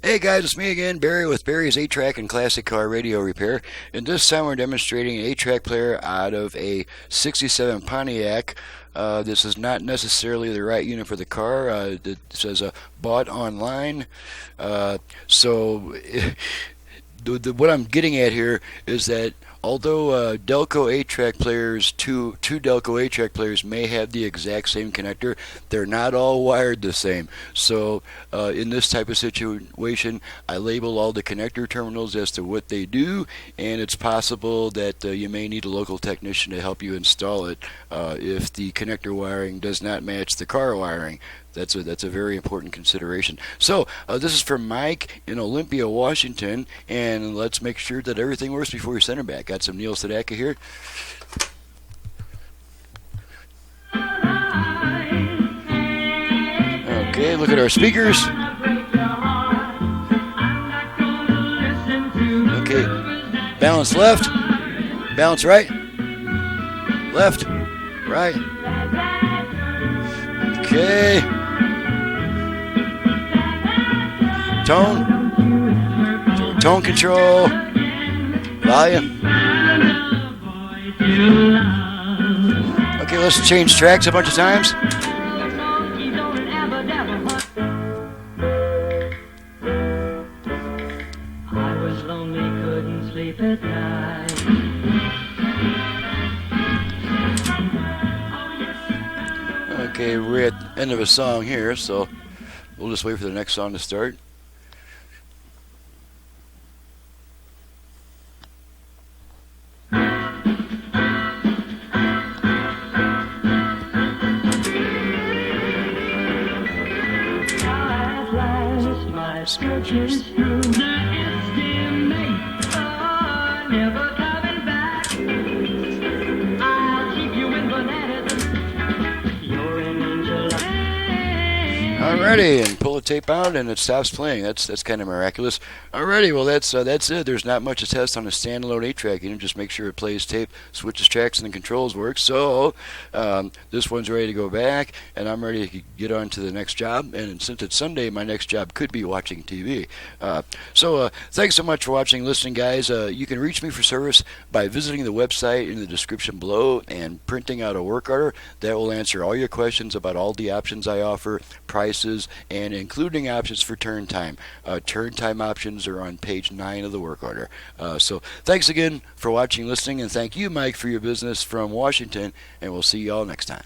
Hey guys, it's me again, Barry with Barry's 8-Track and Classic Car Radio Repair. And this time we're demonstrating an 8-track player out of a 67 Pontiac. This is not necessarily the right unit for the car. It says bought online. So what I'm getting at here is that although Delco 8-track players, two Delco 8-track players may have the exact same connector, they're not all wired the same. So in this type of situation, I label all the connector terminals as to what they do, and it's possible that you may need a local technician to help you install it if the connector wiring does not match the car wiring. That's a very important consideration. So this is from Mike in Olympia, Washington, and let's make sure that everything works before we send her back. Got some Neil Sedaka here. Okay, look at our speakers. Okay, balance left, balance right, left, right. Okay. Tone control, volume. Okay, let's change tracks a bunch of times. I was lonely, couldn't sleep at night. Okay, we're at the end of a song here, so we'll just wait for the next song to start. My searches through the estimate, oh, never coming back. I'll keep you in bananas. You're an angel. Alrighty, and pull the tape out and it stops playing. That's kind of miraculous. Alrighty, well that's it. There's not much to test on a standalone 8-track unit. Just make sure it plays tape, switches tracks, and the controls work. So this one's ready to go back, and I'm ready to get on to the next job. And since it's Sunday, my next job could be watching TV. So thanks so much for watching, listening, guys. You can reach me for service by visiting the website in the description below and printing out a work order. That will answer all your questions about all the options I offer, prices, and including options for turn time. Turn time options are on page 9 of the work order. So thanks again for watching, listening, and thank you, Mike, for your business from Washington, and we'll see you all next time.